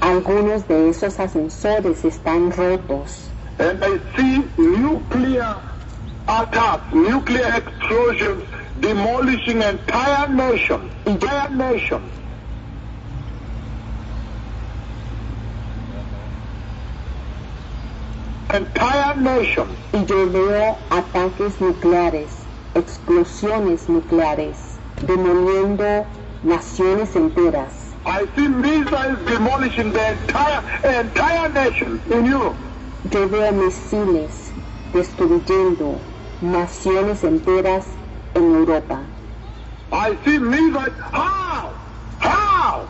Algunos de esos ascensores están rotos. And I see nuclear attacks, nuclear explosions, demolishing entire nations. Entire nations. Entire nations. Y yo veo ataques nucleares, explosiones nucleares, demoliendo naciones enteras. I see missiles demolishing the entire nation in Europe. Yo veo misiles destruyendo naciones enteras en Europa. I see missiles. How? How?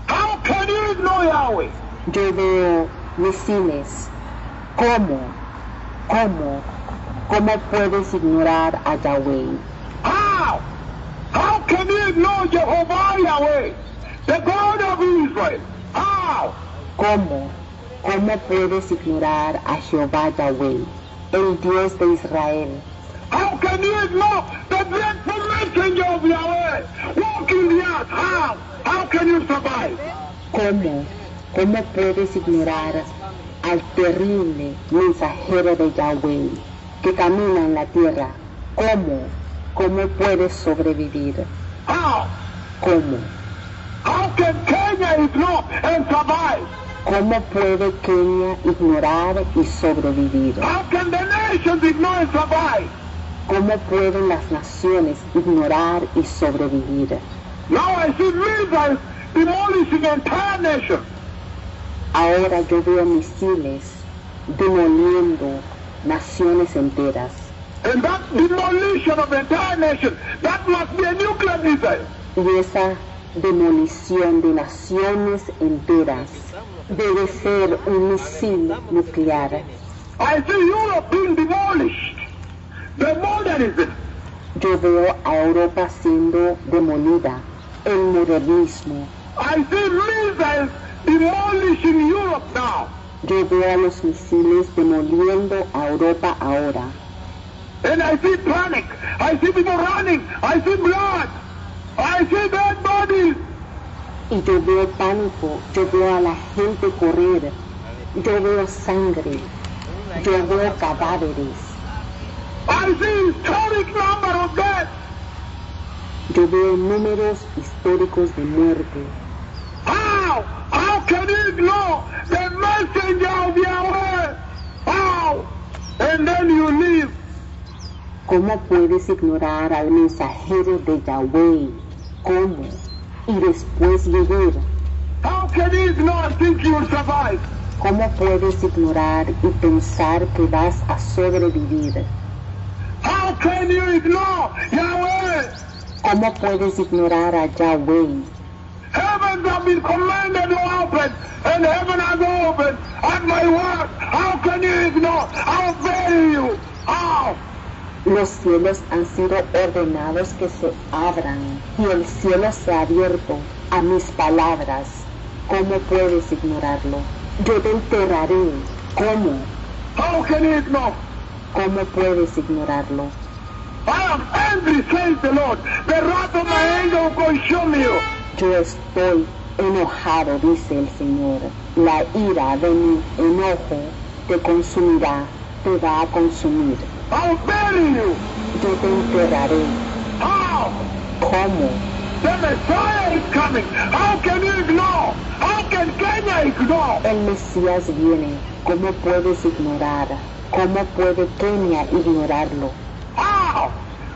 How can you ignore Yahweh? Yo veo misiles. ¿Cómo puedes ignorar a Yahweh? How? How can you ignore Jehovah Yahweh, the God of Israel? How? ¿Cómo puedes ignorar a Jehová Yahweh, el Dios de Israel? How can you ignore the dreadful messenger of Yahweh walking the earth? How? How can you survive? ¿Cómo puedes ignorar al terrible mensajero de Yahweh que camina en la tierra? ¿Cómo puedes sobrevivir? How? ¿Cómo? How can Kenya ignore and survive? ¿Cómo puede Kenia ignorar y sobrevivir? How can the nations ignore and survive? ¿Cómo pueden las naciones ignorar y sobrevivir? Now I see missiles demolishing entire nations. Ahora yo veo misiles demoliendo naciones enteras. And that demolition of entire nation, that must be a nuclear missile. Y esa demolición de naciones enteras debe ser un misil nuclear. I see Europe being demolished. The modernism. Yo veo a Europa siendo demolida, el modernismo. I see missiles demolishing Europe now. Yo veo a los misiles demoliendo a Europa ahora. And I see panic. I see people running. I see blood. I see dead bodies. Y yo veo pánico, yo veo a la gente correr, yo veo sangre, yo veo cadáveres. I see historic number of deaths. Yo veo números históricos de muerte. How? How can you ignore the messenger of Yahweh? How? And then you leave. ¿Cómo puedes ignorar al mensajero de Yahweh? ¿Cómo? Y después vivir. How can you ignore and think you will survive? ¿Cómo puedes ignorar y pensar que vas a sobrevivir? How can you ignore Yahweh? ¿Cómo puedes ignorar a Yahweh? Heavens have been commanded to open, and heaven has opened at my word. How can you ignore? How dare you? How? Los cielos han sido ordenados que se abran, y el cielo se ha abierto a mis palabras. ¿Cómo puedes ignorarlo? Yo te enterraré. ¿Cómo? How can you ignore? ¿Cómo puedes ignorarlo? I am angry, says the Lord. The wrath of my anger will consume you. Yo estoy enojado, dice el Señor. La ira de mi enojo te consumirá, te va a consumir. I'll bury you. Yo te enterraré. How? ¿Cómo? The Messiah is coming. How can you ignore? How can Kenya ignore? El Mesías viene. ¿Cómo puedes ignorar? ¿Cómo puede Kenia ignorarlo? How?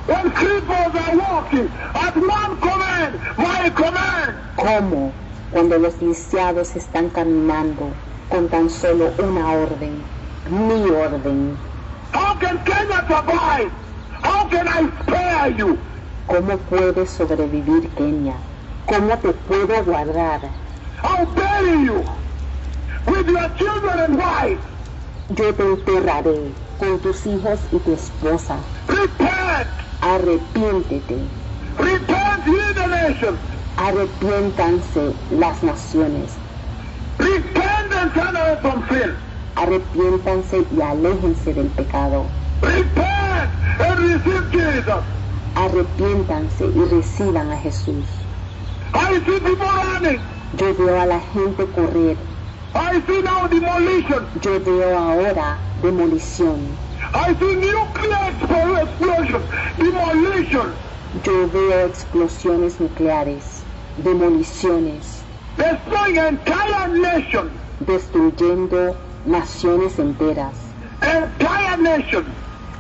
When cripples are walking at one command, my command. ¿Cómo? Cuando los lisiados están caminando con tan solo una orden, mi orden. How can Kenya survive? How can I spare you? ¿Cómo puede sobrevivir Kenia? ¿Cómo te puedo guardar? I'll bury you with your children and wives. Yo te enterraré con tus hijos y tu esposa. Repent! Arrepiéntete. Repent, ye the nations! Arrepiéntanse las naciones. Repent and turn away from sin. Arrepiéntanse y aléjense del pecado. Repent and receive Jesus. Arrepiéntanse y reciban a Jesús. I see people running. Yo veo a la gente correr. I see now demolition. Yo veo ahora demolición. I see nuclear explosion, demolition. Yo veo explosiones nucleares, demoliciones, Destroying entire nation. destruyendo naciones enteras, Entire nation.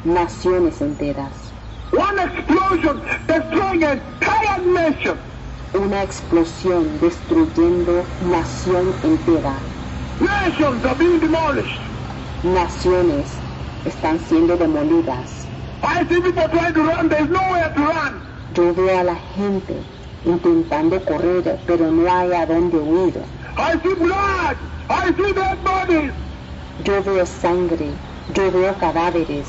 naciones enteras. One explosion destroying entire nation. Una explosión destruyendo nación entera. Nations are being demolished. Naciones están siendo demolidas. I see people trying to run. There's nowhere to run. Yo veo a la gente intentando correr, pero no hay a dónde huir. I see blood. I see dead bodies. Yo veo sangre, yo veo cadáveres.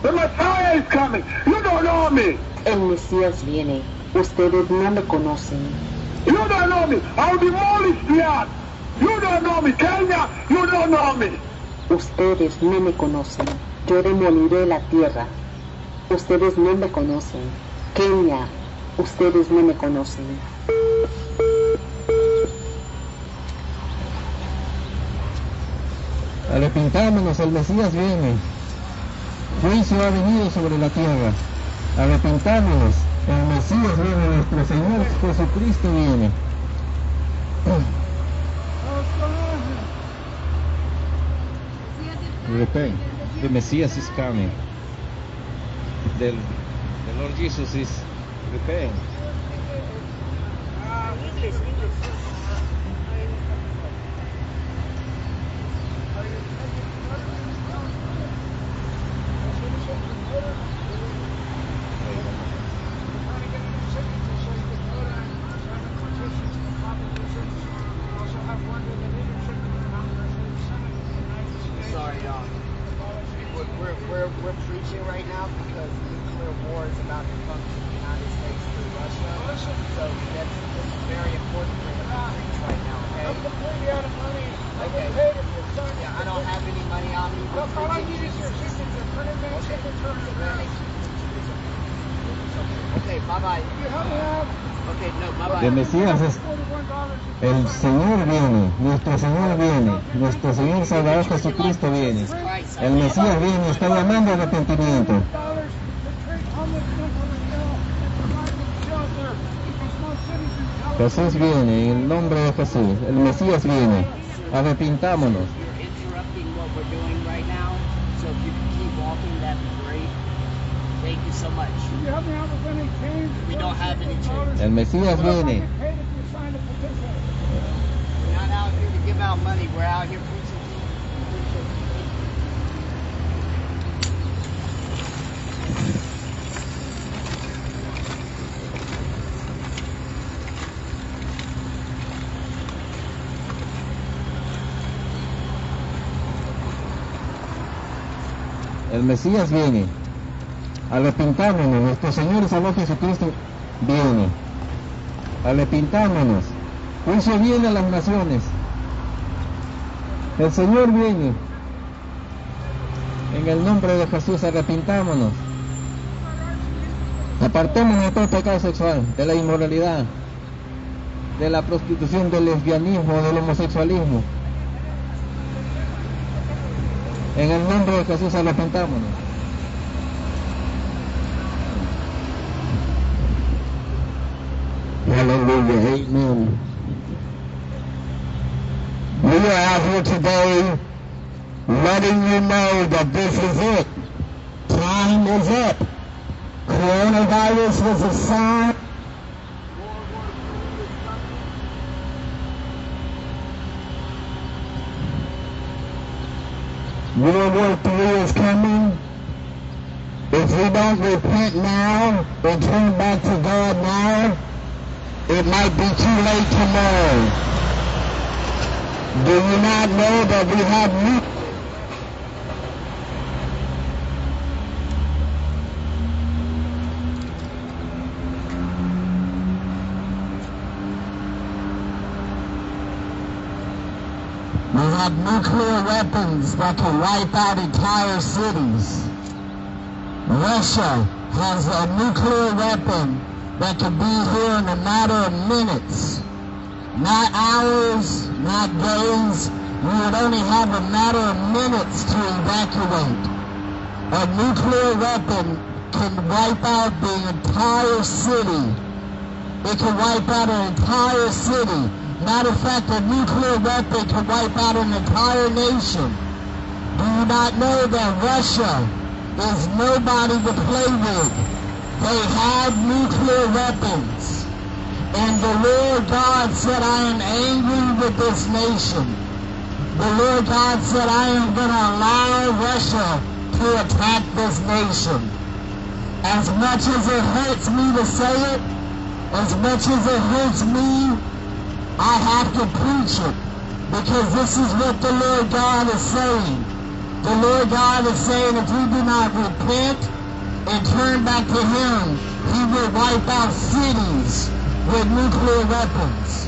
The Messiah is coming. You don't know me. El Mesías viene. Ustedes no me conocen. You don't know me. I'll demolish the earth. You don't know me. Kenya, you don't know me. Ustedes no me conocen. Yo demoliré la tierra. Ustedes no me conocen. Kenia, ustedes no me conocen. Arrepintámonos, el Mesías viene. Juicio ha venido sobre la tierra. Arrepintámonos, el Mesías viene, nuestro Señor Jesucristo viene. Repent. The Messiah is coming. The Lord Jesus is repent. Sorry, we're preaching right now because nuclear war is about to come to the United States through Russia. So that's very important for him to preach right now, okay? I'm completely out of money. Okay. Yeah, I don't have any money on me. All I need is your signature. Print it and signature. Okay, bye-bye. You help me out? Okay, no, bye-bye. El Mesías es... El Señor viene, nuestro Señor viene, nuestro Señor Salvador Jesucristo viene. El Mesías viene, está llamando al arrepentimiento. Jesús viene, en el nombre de Jesús. El Mesías viene. Arrepintámonos. El Mesías viene. We're not out here to give out money. We're out here preaching. El Mesías viene. Arrepintámonos, nuestro Señor y Salvador Jesucristo viene. Arrepintámonos. Juicio viene a las naciones. El Señor viene. En el nombre de Jesús, arrepintámonos. Apartémonos de todo pecado sexual, de la inmoralidad, de la prostitución, del lesbianismo, del homosexualismo. En el nombre de Jesús, arrepentámonos. Hallelujah, amen. We are out here today letting you know that this is it. Time is up. Coronavirus was a sign. World War III is coming. If we don't repent now and turn back to God now, it might be too late tomorrow. Do you not know that we have new... We have nuclear weapons that can wipe out entire cities. Russia has a nuclear weapon that can be here in a matter of minutes. not hours, not days. You would only have a matter of minutes to evacuate. A nuclear weapon can wipe out the entire city. It can wipe out an entire city. Matter of fact, a nuclear weapon can wipe out an entire nation. Do you not know that Russia is nobody to play with? They have nuclear weapons. And the Lord God said, I am angry with this nation. The Lord God said, I am going to allow Russia to attack this nation. As much as it hurts me to say it, as much as it hurts me, I have to preach it. Because this is what the Lord God is saying. The Lord God is saying if we do not repent and turn back to Him, He will wipe out cities with nuclear weapons.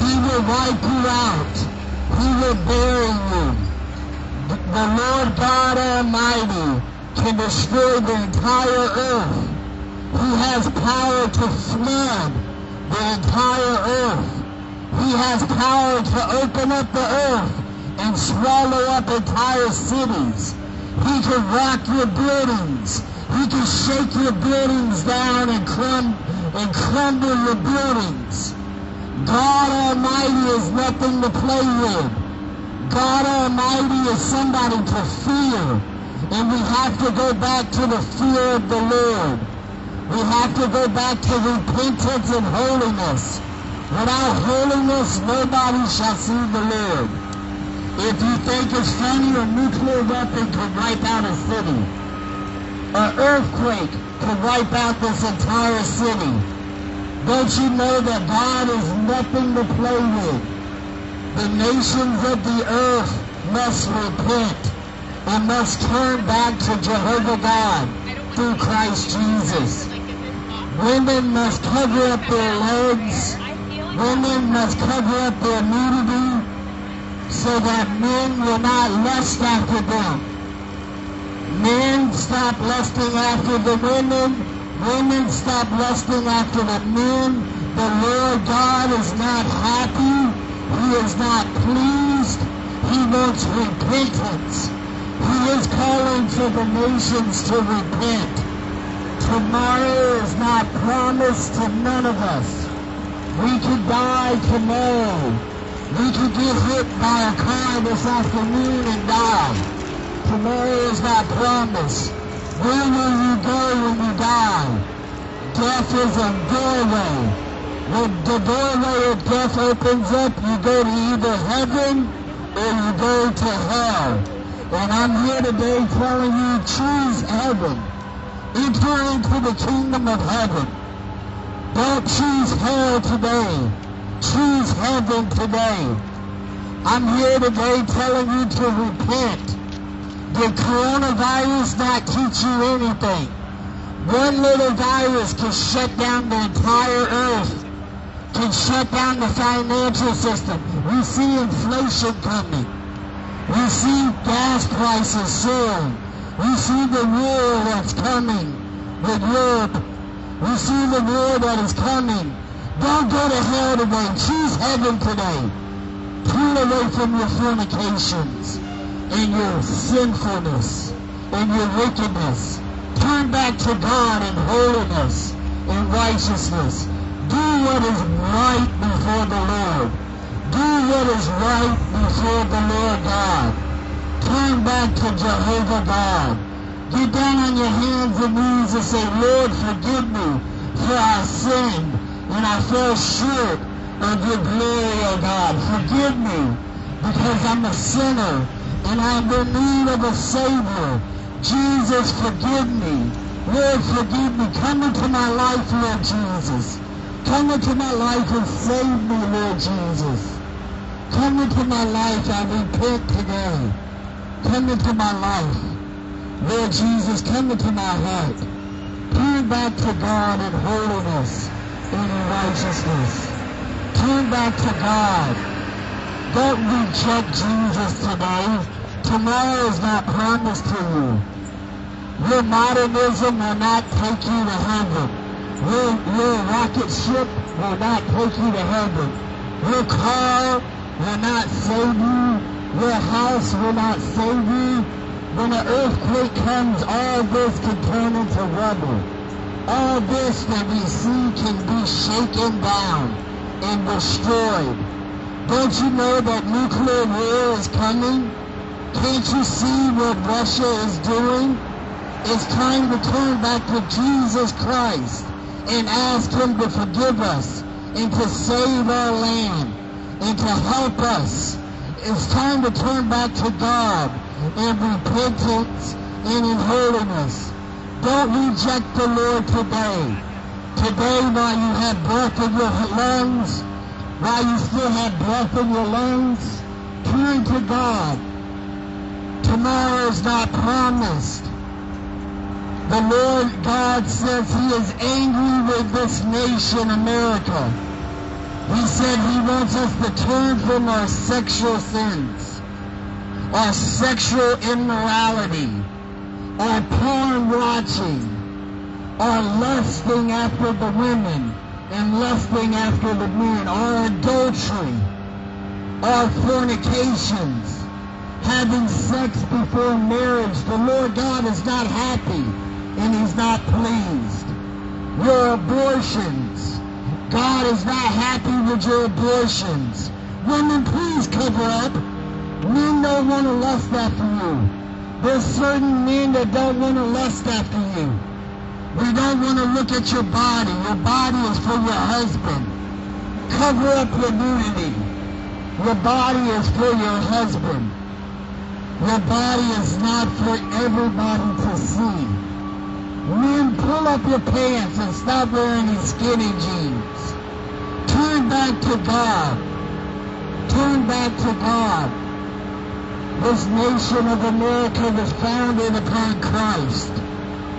He will wipe you out. He will bury you. The Lord God Almighty can destroy the entire earth. He has power to flood the entire earth. He has power to open up the earth and swallow up entire cities. He can rock your buildings. He can shake your buildings down and crumble your buildings. God Almighty is nothing to play with. God Almighty is somebody to fear. And we have to go back to the fear of the Lord. We have to go back to repentance and holiness. Without holiness, nobody shall see the Lord. If you think it's funny, a nuclear weapon could wipe out a city. An earthquake could wipe out this entire city. Don't you know that God is nothing to play with? The nations of the earth must repent and must turn back to Jehovah God through Christ Jesus. Women must cover up their legs. Women must cover up their nudity so that men will not lust after them. Men stop lusting after the women. Women stop lusting after the men. The Lord God is not happy. He is not pleased. He wants repentance. He is calling for the nations to repent. Tomorrow is not promised to none of us. We could die tomorrow. We could get hit by a car this afternoon and die. Tomorrow is not promised. Where will you go when you die? Death is a doorway. When the doorway of death opens up, you go to either heaven or you go to hell. And I'm here today telling you, choose heaven. Enter into the kingdom of heaven. Don't choose hell today. Choose heaven today. I'm here today telling you to repent. Did coronavirus not teach you anything? One little virus can shut down the entire earth, can shut down the financial system. We see inflation coming. We see gas prices soaring. We see the war that's coming with Europe. We see the war that is coming. Don't go to hell today. Choose heaven today. Turn away from your fornications and your sinfulness and your wickedness. Turn back to God in holiness and righteousness. Do what is right before the Lord. Do what is right before the Lord God. Turn back to Jehovah God. Get down on your hands and knees and say, Lord, forgive me, for I sinned and I fell short of your glory, O God. Forgive me, because I'm a sinner and I'm in need of a Savior. Jesus, forgive me. Lord, forgive me. Come into my life, Lord Jesus. Come into my life and save me, Lord Jesus. Come into my life. I repent today. Come into my life. Lord Jesus, come into my heart. Turn back to God in holiness and in righteousness. Turn back to God. Don't reject Jesus today. Tomorrow is not promised to you. Your modernism will not take you to heaven. Your rocket ship will not take you to heaven. Your car will not save you. Your house will not save you. When an earthquake comes, all this can turn into rubble. All this that we see can be shaken down and destroyed. Don't you know that nuclear war is coming? Can't you see what Russia is doing? It's time to turn back to Jesus Christ and ask Him to forgive us and to save our land and to help us. It's time to turn back to God in repentance and in holiness. Don't reject the Lord today. Today, while you have breath in your lungs, while you still have breath in your lungs, turn to God. Tomorrow is not promised. The Lord God says He is angry with this nation, America. He said He wants us to turn from our sexual sins, our sexual immorality, our porn watching, our lusting after the women and lusting after the men, our adultery, our fornications, having sex before marriage. The Lord God is not happy and He's not pleased. Your abortions, God is not happy with your abortions. Women, please cover up. Men don't want to lust after you. There's certain men that don't want to lust after you. We don't want to look at your body. Your body is for your husband. Cover up your nudity. Your body is for your husband. Your body is not for everybody to see. Men, pull up your pants and stop wearing these skinny jeans. Turn back to God. Turn back to God. This nation of America was founded upon Christ.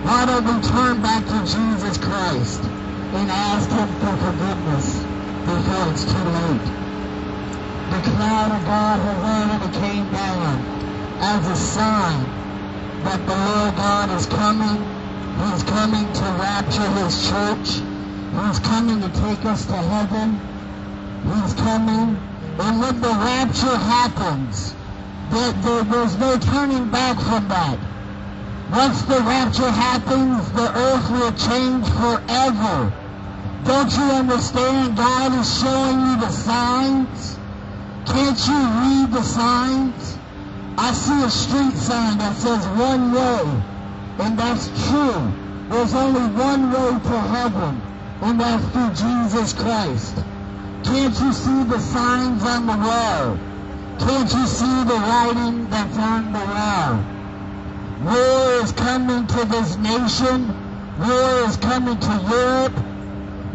Why don't we turn back to Jesus Christ and ask Him for forgiveness before it's too late? The cloud of God has already came down as a sign that the Lord God is coming. He's coming to rapture His church. He's coming to take us to heaven. He's coming. And when the rapture happens, there's no turning back from that. Once the rapture happens, the earth will change forever. Don't you understand? God is showing you the signs. Can't you read the signs? I see a street sign that says one way, and that's true. There's only one way to heaven, and that's through Jesus Christ. Can't you see the signs on the wall? Can't you see the writing that's on the wall? War is coming to this nation. War is coming to Europe.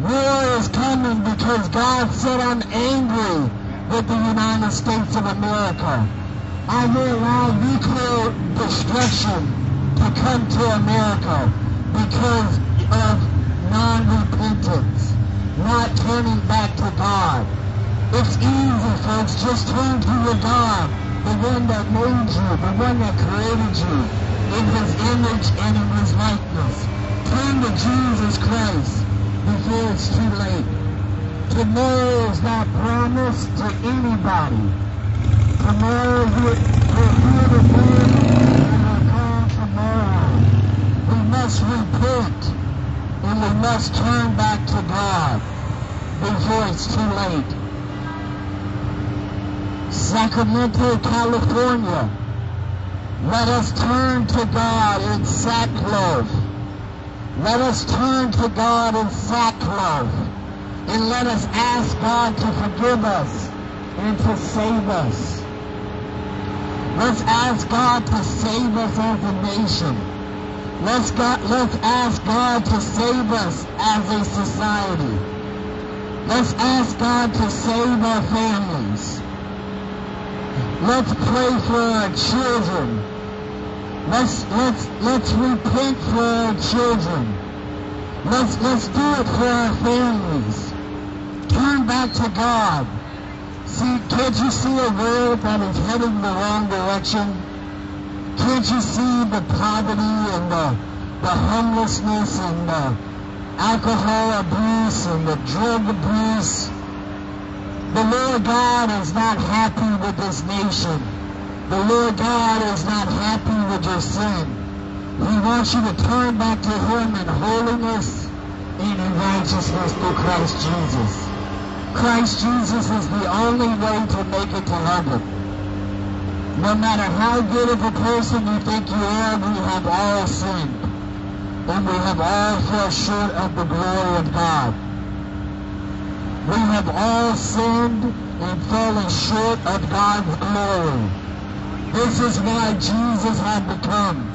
War is coming because God said, I'm angry with the United States of America. I will allow nuclear destruction to come to America because of non-repentance, not turning back to God. It's easy, folks. Just turn to your God, the one that made you, the one that created you in His image and in His likeness. Turn to Jesus Christ before it's too late. Tomorrow is not promised to anybody. Tomorrow we're here today and we're gone tomorrow. We must repent and we must turn back to God before it's too late. Sacramento, California, let us turn to God in sackcloth. Let us turn to God in sackcloth. And let us ask God to forgive us and to save us. Let's ask God to save us as a nation. Let's ask God to save us as a society. Let's ask God to save our families. Let's pray for our children. Let's repent for our children. Let's do it for our families. Turn back to God. See, can't you see a world that is heading the wrong direction? Can't you see the poverty and the homelessness and the alcohol abuse and the drug abuse? The Lord God is not happy with this nation. The Lord God is not happy with your sin. He wants you to turn back to Him in holiness and in righteousness through Christ Jesus. Christ Jesus is the only way to make it to heaven. No matter how good of a person you think you are, we have all sinned. And we have all fell short of the glory of God. We have all sinned and fallen short of God's glory. This is why Jesus had to come.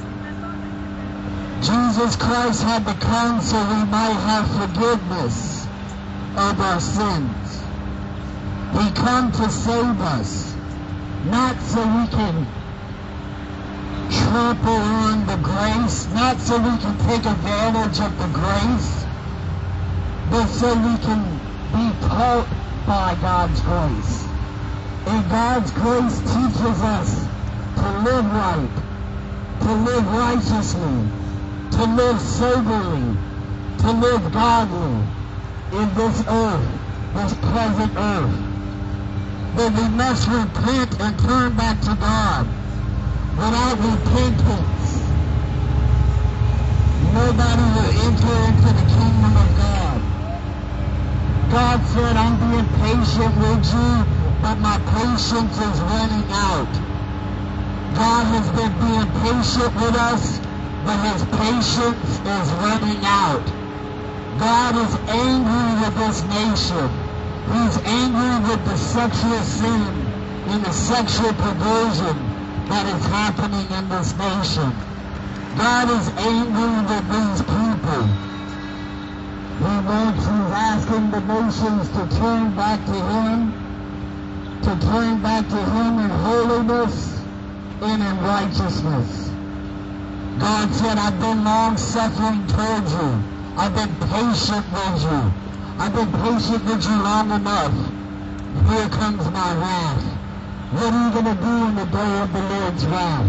Jesus Christ had to come so we might have forgiveness of our sins. He come to save us, not so we can trample on the grace, not so we can take advantage of the grace, but so we can be taught by God's grace. And God's grace teaches us to live right, to live righteously, to live soberly, to live godly in this earth, this present earth. But we must repent and turn back to God. Without repentance, nobody will enter into the kingdom of God. God said, I'm being patient with you, but my patience is running out. God has been being patient with us, but His patience is running out. God is angry with this nation. He's angry with the sexual sin and the sexual perversion that is happening in this nation. God is angry with these people. He's asking the nations to turn back to Him, in holiness and in righteousness. God said, I've been long-suffering towards you. I've been patient with you. I've been patient with you long enough. Here comes my wrath. What are you going to do in the day of the Lord's wrath?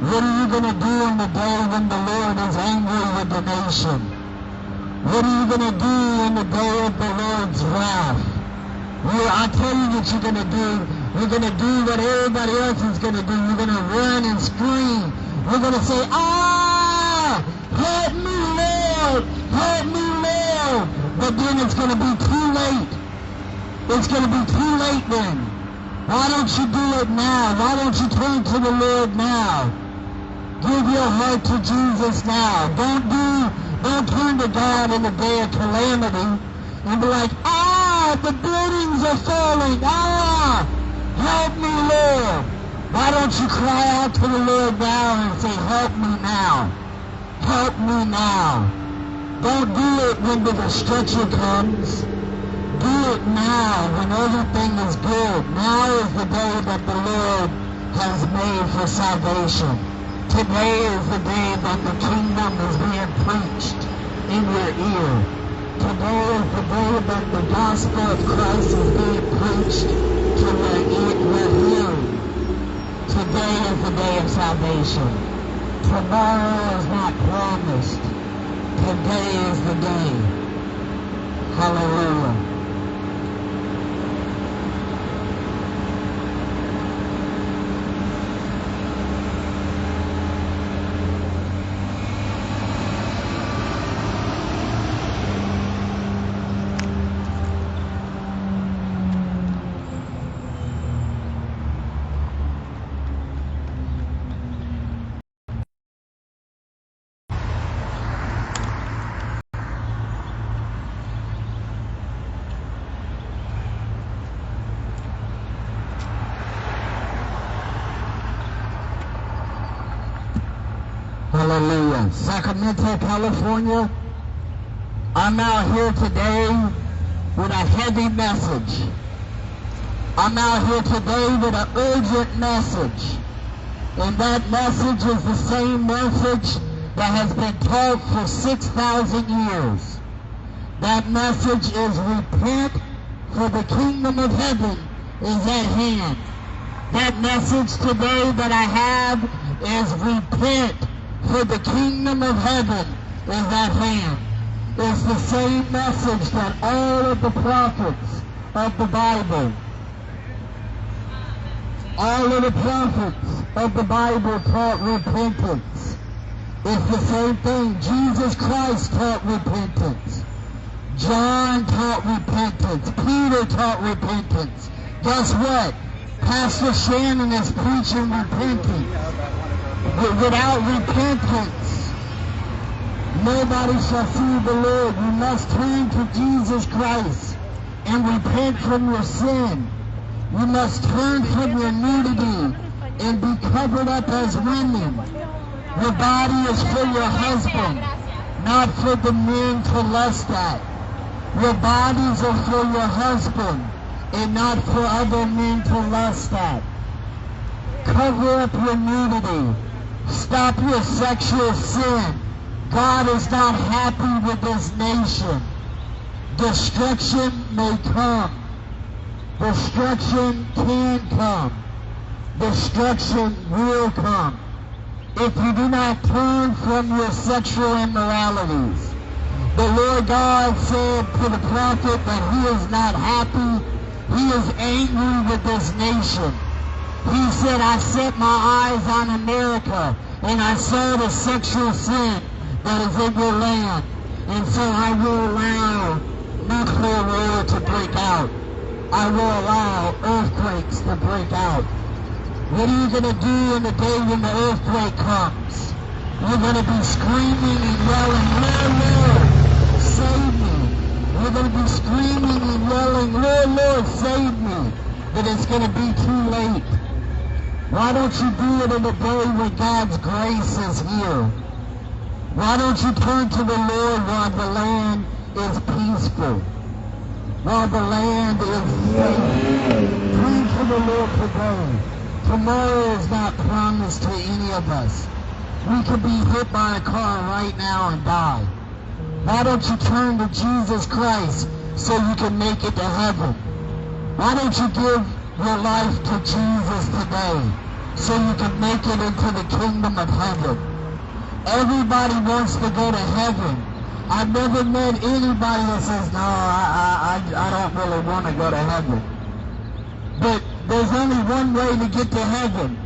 What are you going to do in the day when the Lord is angry with the nation? What are you going to do in the day of the Lord's wrath? Well, I tell you what you're going to do. You're going to do what everybody else is going to do. You're going to run and scream. You're going to say, help me, Lord! Help me, Lord! But then it's going to be too late. It's going to be too late then. Why don't you do it now? Why don't you turn to the Lord now? Give your heart to Jesus now. Don't turn to God in the day of calamity and be like, the buildings are falling. Help me, Lord. Why don't you cry out to the Lord now and say, help me now. Help me now. Don't do it when the destruction comes. Do it now when everything is good. Now is the day that the Lord has made for salvation. Today is the day that the kingdom is being preached in your ear. Today is the day that the gospel of Christ is being preached to your hearing. Today is the day of salvation. Tomorrow is not promised. Today is the day. Hallelujah. Hallelujah. Sacramento, California. I'm out here today with a heavy message. I'm out here today with an urgent message. And that message is the same message that has been taught for 6,000 years. That message is repent, for the kingdom of heaven is at hand. That message today that I have is repent, for the kingdom of heaven is at hand. It's the same message that all of the prophets, of the Bible. All of the prophets of the Bible taught repentance. It's the same thing. Jesus Christ taught repentance. John taught repentance. Peter taught repentance. Guess what? Pastor Shannon is preaching repentance. Without repentance, nobody shall see the Lord. You must turn to Jesus Christ and repent from your sin. You must turn from your nudity and be covered up as women. Your body is for your husband, not for the men to lust at. Your bodies are for your husband and not for other men to lust at. Cover up your nudity. Stop your sexual sin. God is not happy with this nation. Destruction may come. Destruction can come. Destruction will come. If you do not turn from your sexual immoralities. The Lord God said to the prophet that he is not happy. He is angry with this nation. He said, I set my eyes on America, and I saw the sexual sin that is in your land. And so I will allow nuclear war to break out. I will allow earthquakes to break out. What are you going to do in the day when the earthquake comes? You're going to be screaming and yelling, Lord, Lord, save me. You're going to be screaming and yelling, Lord, Lord, save me. But it's going to be too late. Why don't you do it in a day when God's grace is here? Why don't you turn to the Lord while the land is peaceful? While the land is safe. Turn to the Lord today. Tomorrow is not promised to any of us. We could be hit by a car right now and die. Why don't you turn to Jesus Christ so you can make it to heaven? Why don't you give your life to Jesus today so you can make it into the kingdom of heaven? Everybody wants to go to heaven. I've never met anybody that says, no, I don't really want to go to heaven. But there's only one way to get to heaven,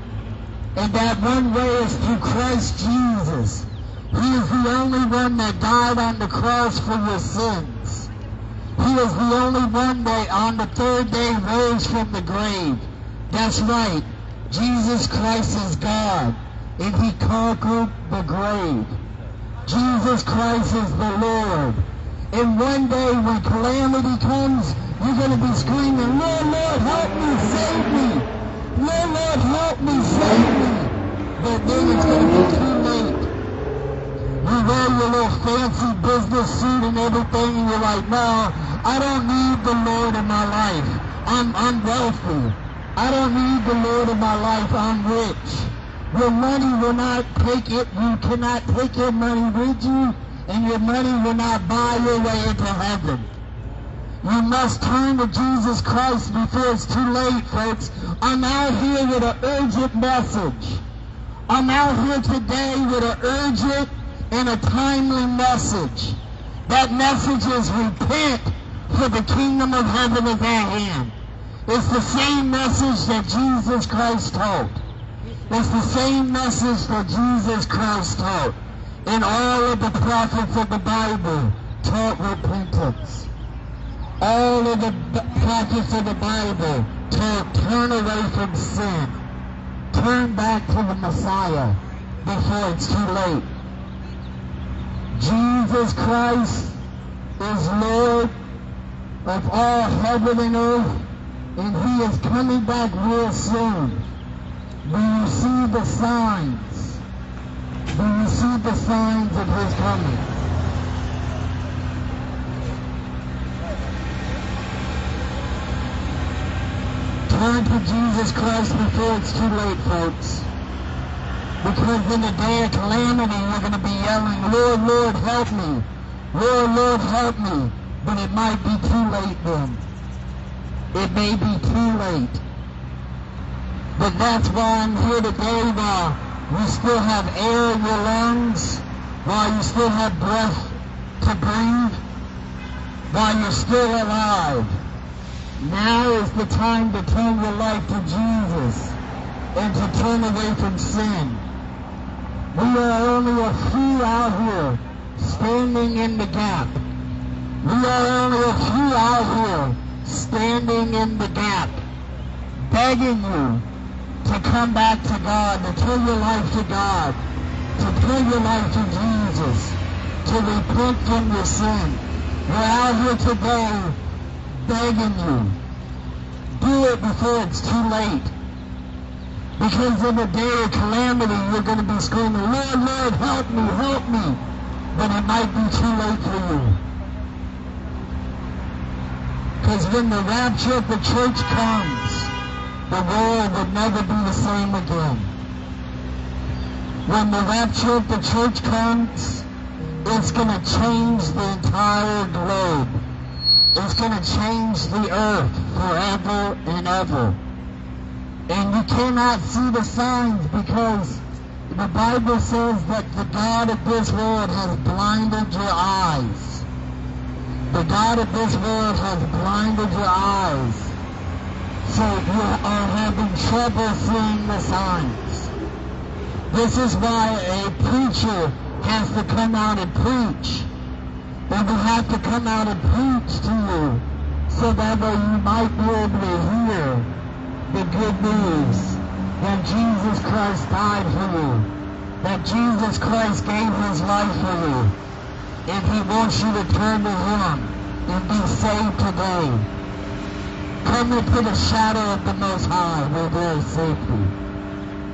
and that one way is through Christ Jesus. He is the only one that died on the cross for your sins. He is the only one that on the third day rose from the grave. That's right. Jesus Christ is God, and he conquered the grave. Jesus Christ is the Lord. And one day when calamity comes, you're going to be screaming, Lord, Lord, help me, save me. Lord, Lord, help me, save me. But then it's going to be too late. You wear your little fancy business suit and everything, and you're like, no, I don't need the Lord in my life. I'm wealthy. I don't need the Lord in my life. I'm rich. Your money will not take it. You cannot take your money with you, and your money will not buy your way into heaven. You must turn to Jesus Christ before it's too late, folks. I'm out here with an urgent message. I'm out here today with an urgent and a timely message. That message is repent, for the kingdom of heaven is at hand. It's the same message that Jesus Christ taught. It's the same message that Jesus Christ taught. And all of the prophets of the Bible taught repentance. All of the prophets of the Bible taught turn away from sin. Turn back to the Messiah before it's too late. Jesus Christ is Lord of all heaven and earth, and he is coming back real soon. Do you see the signs? Do you see the signs of his coming? Turn to Jesus Christ before it's too late, folks. Because in the day of calamity, you're going to be yelling, Lord, Lord, help me. Lord, Lord, help me. But it might be too late then. It may be too late. But that's why I'm here today, while you still have air in your lungs, while you still have breath to breathe, while you're still alive. Now is the time to turn your life to Jesus and to turn away from sin. We are only a few out here standing in the gap. We are only a few out here standing in the gap, begging you to come back to God, to turn your life to God, to turn your life to Jesus, to repent from your sin. We're out here today begging you. Do it before it's too late. Because in a day of calamity, you're going to be screaming, Lord, Lord, help me, help me. But it might be too late for you. Because when the rapture of the church comes, the world will never be the same again. When the rapture of the church comes, it's going to change the entire globe. It's going to change the earth forever and ever. And you cannot see the signs because the Bible says that the God of this world has blinded your eyes. The God of this world has blinded your eyes. So you are having trouble seeing the signs. This is why a preacher has to come out and preach. They will have to come out and preach to you so that way you might be able to hear the good news that Jesus Christ died for you, that Jesus Christ gave his life for you, and he wants you to turn to him and be saved today. Come into the shadow of the Most High where there is safety.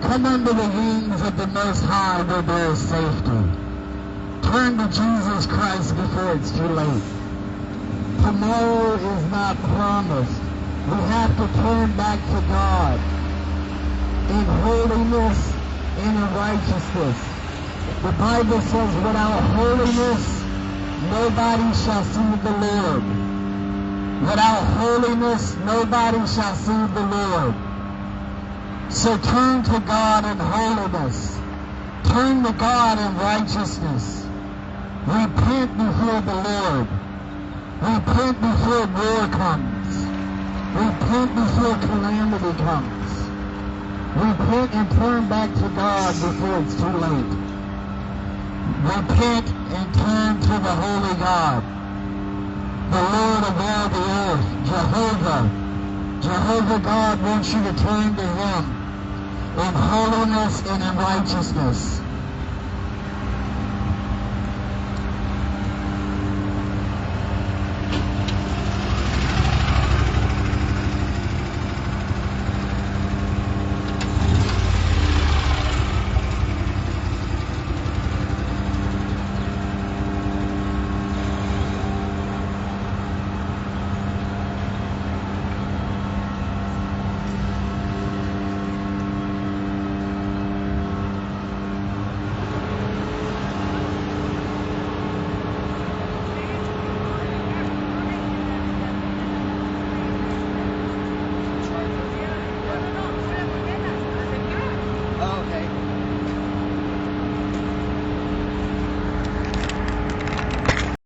Come under the wings of the Most High where there is safety. Turn to Jesus Christ before it's too late. Tomorrow is not promised. We have to turn back to God in holiness and in righteousness. The Bible says, without holiness, nobody shall see the Lord. Without holiness, nobody shall see the Lord. So turn to God in holiness. Turn to God in righteousness. Repent before the Lord. Repent before war comes. Repent before calamity comes. Repent and turn back to God before it's too late. Repent and turn to the Holy God, the Lord of all the earth, Jehovah. Jehovah God wants you to turn to him in holiness and in righteousness.